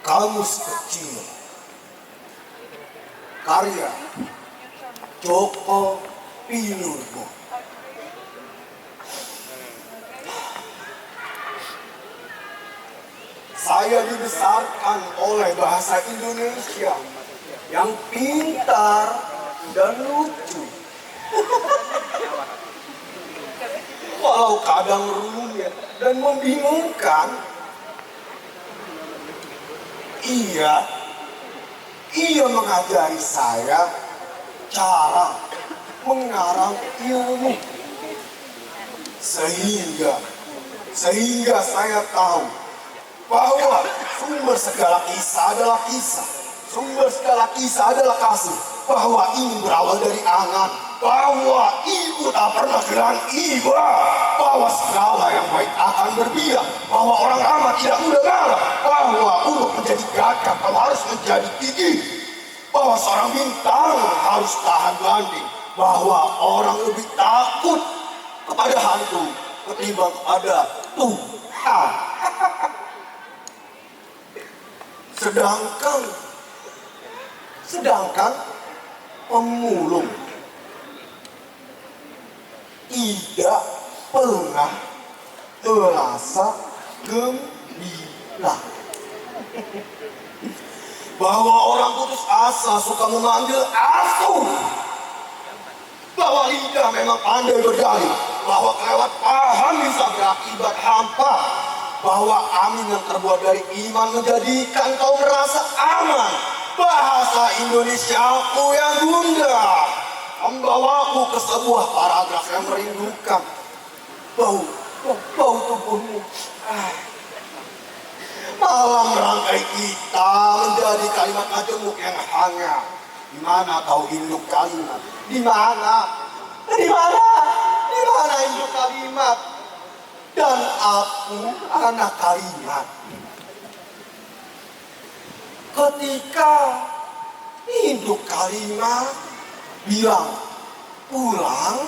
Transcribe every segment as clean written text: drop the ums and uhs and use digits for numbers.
Kamus Kecil, karya Joko Pinurbo. Saya dibesarkan oleh bahasa Indonesia yang pintar dan lucu. Walau kadang rumit dan membingungkan, ia mengajari saya cara mengarang ilmu. Sehingga saya tahu bahwa sumber segala kisah adalah kisah. Sumber segala kisah adalah kasih. Bahwa ini berawal dari angan. Bahwa ibu tak pernah bilang iba. Bahwa segala yang baik akan berbiak. Bahwa orang ramah tidak mudah marah. Bahwa untuk menjadi gagah kau harus menjadi gigih. Bahwa seorang bintang harus tahan banding. Bahwa orang lebih takut kepada hantu ketimbang kepada Tuhan. Sedangkan pemulung tidak pernah merasa gembira. Bahwa orang putus asa suka memanggil asuh. Bahwa lidah memang pandai berdalih. Bahwa kelewat paham bisa berakibat hampa. Bahwa amin yang terbuat dari iman menjadikan kau merasa aman. Bahasa Indonesiaku yang gundah membawaku ke sebuah paragraf yang merindukan. Bau tubuhmu. Malam merangkai kita menjadi kalimat majemuk yang hangat. Di mana kau induk kalimat? Di mana induk kalimat? Dan aku anak kalimat. Ketika induk kalimat bilang pulang,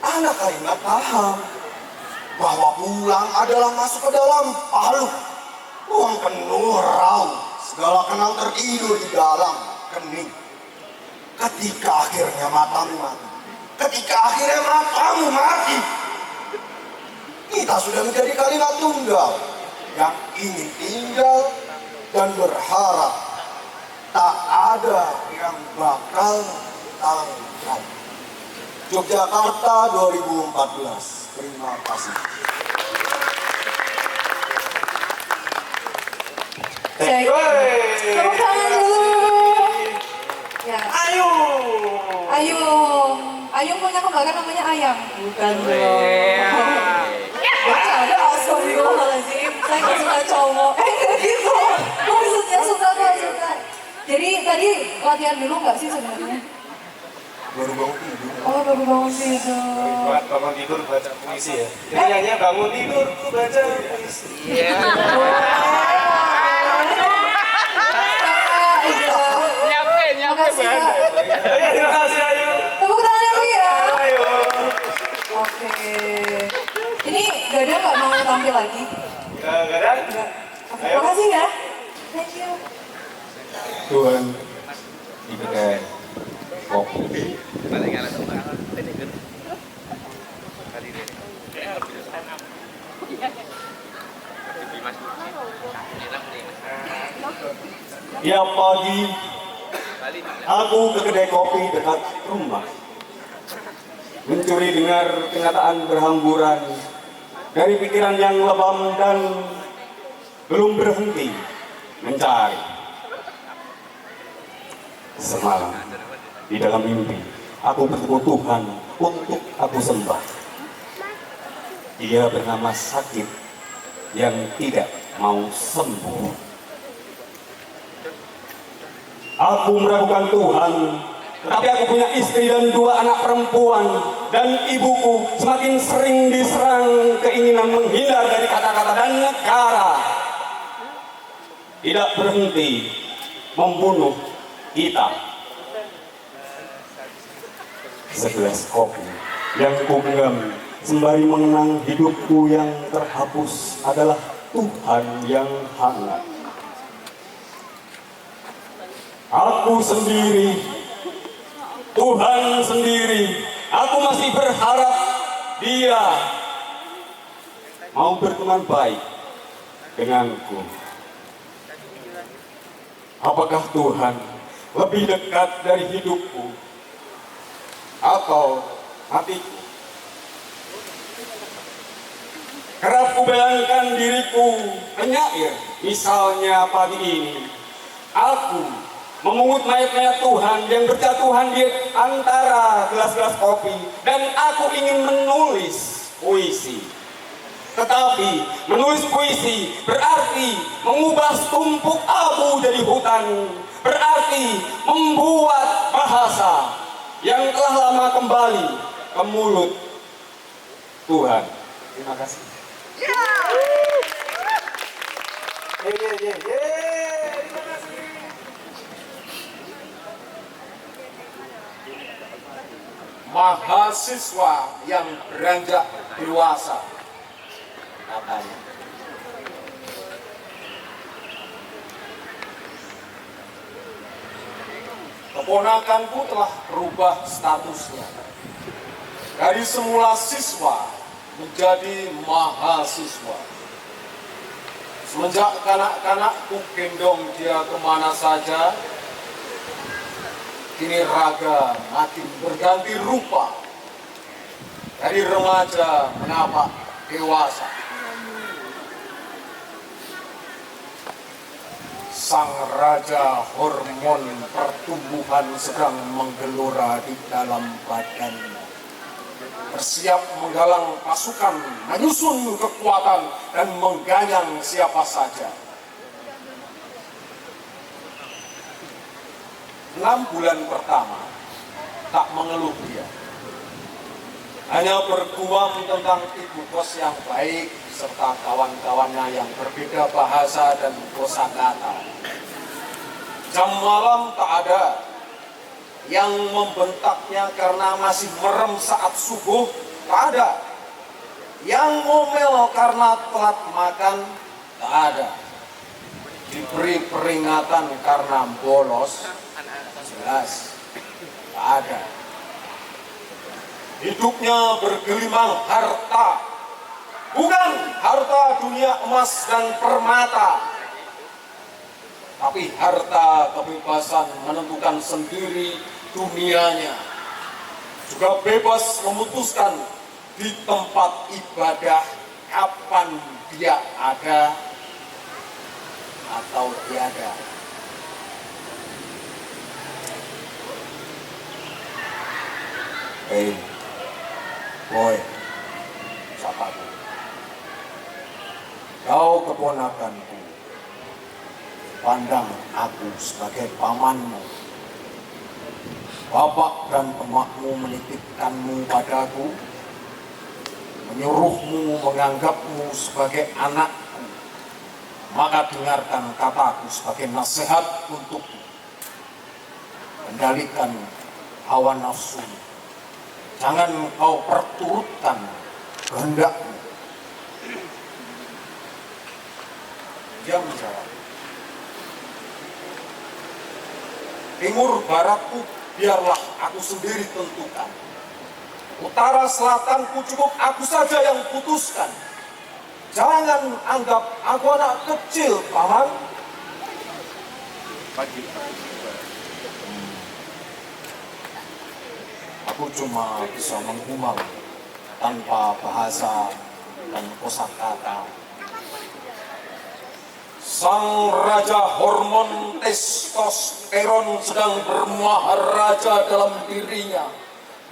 anak kalimat paham bahwa pulang adalah masuk ke dalam palu. Ruang penuh raung, segala kenang tertidur di dalam kening. Ketika akhirnya matamu mati, kita sudah menjadi kalimat tunggal yang ingin tinggal dan berharap tak ada yang bakal tanggal. Yogyakarta 2014. Terima kasih. Tepuk tangan dulu. Ya. Ayu punya kembaran namanya Ayang. Bukan dong. Ada astagfirullahaladzim. Saya nggak suka cowok. Nggak gitu. Maksudnya suka. Jadi tadi latihan dulu nggak sih sebenarnya? Baru bangun tidur. Oh, baru bangun tidur. Bangun tidur baca puisi ya. Jadi nyanyi bangun tidur baca puisi. Iya. Nyampe banget. Terima kasih Ayu. Tepuk tangan dulu ya. Ayo. Oke. Ini Gadang nggak mau tampil lagi? Gadang? Enggak. Makasih ya. Thank you. Tuhan diberikan kopi. Tiap pagi aku ke kedai kopi dekat rumah, mencuri dengar kenyataan berhamburan dari pikiran yang lebam dan belum berhenti mencari. Semalam di dalam mimpi aku bertemu Tuhan untuk aku sembah. Dia bernama sakit yang tidak mau sembuh. Aku meragukan Tuhan, tetapi aku punya istri dan 2 anak perempuan, dan ibuku semakin sering diserang keinginan menghindar dari kata-kata dan negara. Tidak berhenti membunuh kita. Segelas kopi yang kugenggam sembari mengenang hidupku yang terhapus adalah Tuhan yang hangat. Aku sendiri, Tuhan sendiri, aku masih berharap dia mau berteman baik denganku. Apakah Tuhan lebih dekat dari hidupku atau hatiku? Kerap kubayangkan diriku penyair, misalnya pagi ini aku memungut mayat-mayat Tuhan yang berjatuhan di antara gelas-gelas kopi, dan aku ingin menulis puisi. Tetapi menulis puisi berarti mengubah tumpuk abu jadi hutan, berarti membuat bahasa yang telah lama kembali ke mulut Tuhan. Terima kasih. Mahasiswa yang beranjak dewasa, katanya. Keponakanku telah berubah statusnya dari semula siswa menjadi mahasiswa. Semenjak kanak-kanakku gendong dia kemana saja, kini raga makin berganti rupa. Dari remaja menapak dewasa. Sang raja hormon pertumbuhan sedang menggelora di dalam badannya. Bersiap menggalang pasukan, menyusun kekuatan, dan mengganyang siapa saja. 6 bulan pertama, tak mengeluh dia. Hanya bergumam tentang ibu kos yang baik, serta kawan-kawannya yang berbeda bahasa dan kosakata. Jam malam tak ada. Yang membentaknya karena masih merem saat subuh, tak ada. Yang ngomel karena telat makan, tak ada. Diberi peringatan karena bolos, jelas tak ada. Hidupnya bergelimang harta, bukan harta dunia emas dan permata, tapi harta kebebasan menentukan sendiri dunianya. Juga bebas memutuskan di tempat ibadah kapan dia ada atau tiada. Hei, boy, sapaku. Kau keponakanku. Pandang aku sebagai pamanmu. Bapak dan emakmu menitipkanmu padaku, menyuruhmu menganggapmu sebagai anakku. Maka dengarkan kataku sebagai nasihat untukmu. Kendalikan hawa nafsu. Jangan kau perturutkan kehendakmu. Dia menjawab, timur baratku biarlah aku sendiri tentukan. Utara selatanku cukup aku saja yang putuskan. Jangan anggap aku anak kecil, paman. Aku cuma bisa menggumam tanpa bahasa dan kosakata. Sang raja hormon testosteron sedang bermaharaja dalam dirinya,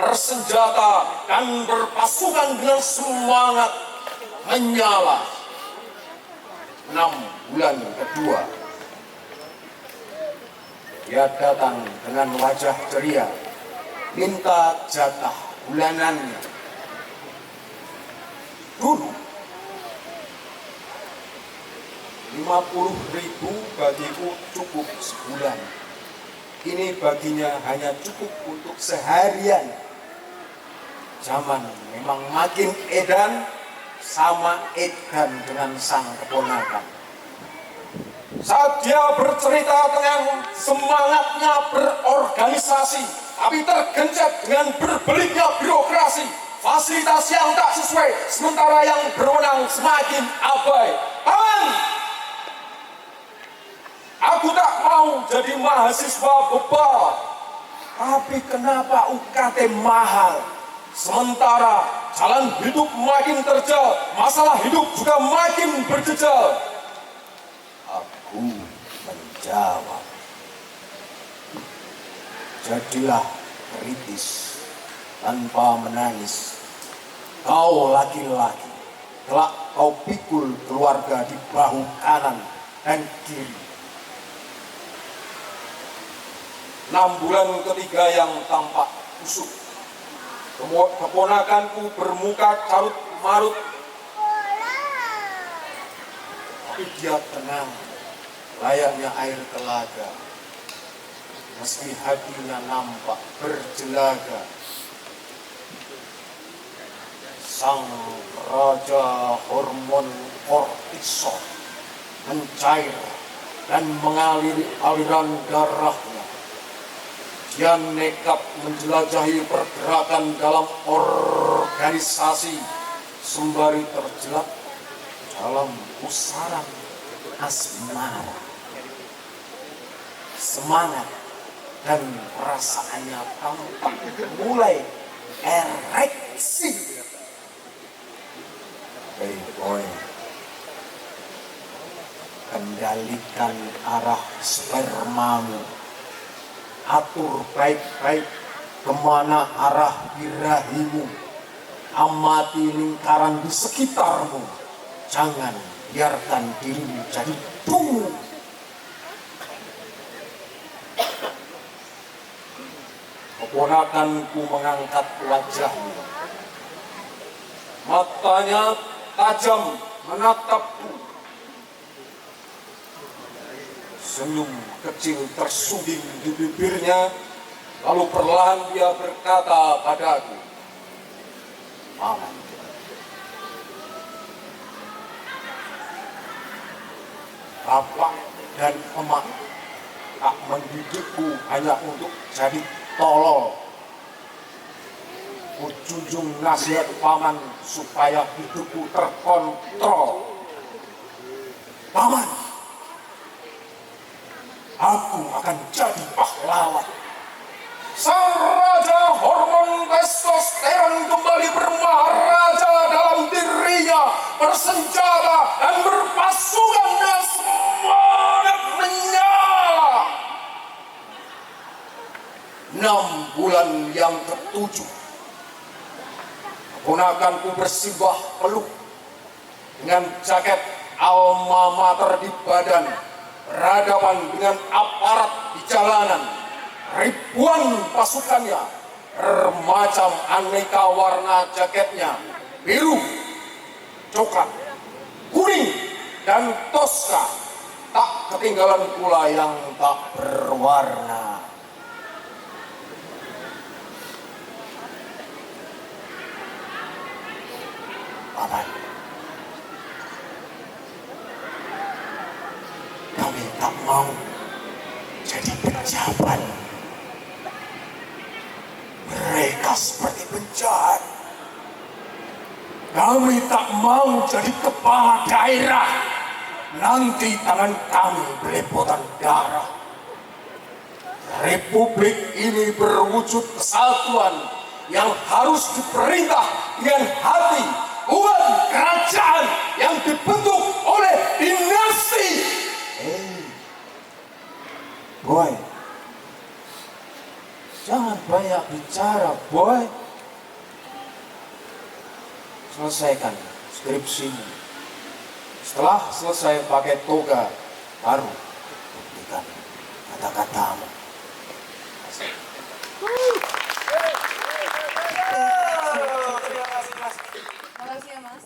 bersenjata dan berpasukan dengan semangat menyala. 6 bulan kedua, dia datang dengan wajah ceria, minta jatah bulanannya. Dulu 50.000 bagiku cukup sebulan. Kini baginya hanya cukup untuk seharian. Zaman memang makin edan, sama edan dengan sang keponakan. Saat dia bercerita tentang semangatnya berorganisasi, tapi tergencet dengan berbeliknya birokrasi, fasilitas yang tak sesuai, sementara yang berwenang semakin abai. Paman, aku tak mau jadi mahasiswa bebal, tapi kenapa UKT mahal? Sementara jalan hidup makin terjal, masalah hidup juga makin berjejal. Aku menjawab, jadilah kritis tanpa menangis. Kau laki-laki, kelak kau pikul keluarga di bahu kanan dan kiri. 6 bulan ketiga yang tampak kusut, keponakanku bermuka carut marut, Tapi dia tenang, layaknya air telaga. Meski hatinya nampak berjelaga. Sang raja hormon kortisol mencair dan mengaliri aliran darahnya. Dia nekat menjelajahi pergerakan dalam organisasi sembari terjelat dalam pusaran asmara. Semangat dan perasaannya tampak mulai ereksi. Hey boy, kendalikan arah spermamu. Atur baik-baik kemana arah birahimu. Amati lingkaran di sekitarmu. Jangan biarkan dirimu jadi dungu. keponakanku mengangkat wajahnya. Matanya tajam menatapku. Senyum kecil tersungging di bibirnya, lalu perlahan dia berkata padaku, Paman, bapak dan emak tak mendidikku hanya untuk jadi tolol. Ku junjung nasihat paman supaya hidupku terkontrol. Paman, aku akan jadi pahlawan. sang raja hormon testosteron kembali bermaharaja dalam dirinya, bersenjata dan berpasukan dengan semangat menyala. 6 bulan yang ketujuh, keponakanku bersimbah peluk dengan jaket alma mater di badan, berhadapan dengan aparat di jalanan. Ribuan pasukannya, bermacam aneka warna jaketnya, biru, coklat, kuning, dan toska. Tak ketinggalan pula yang tak berwarna. Paman, kami tak mau jadi pejabat. Mereka seperti penjahat. Kami tak mau jadi kepala daerah. Nanti tangan kami belepotan darah. Republik ini berwujud kesatuan yang harus diperintah dengan hati, bukan kerajaan yang dibentuk oleh dinasti. Boy, jangan banyak bicara, boy. Selesaikan skripsimu. Setelah selesai pakai toga, baru buktikan kata-katamu. Makasih ya Mas.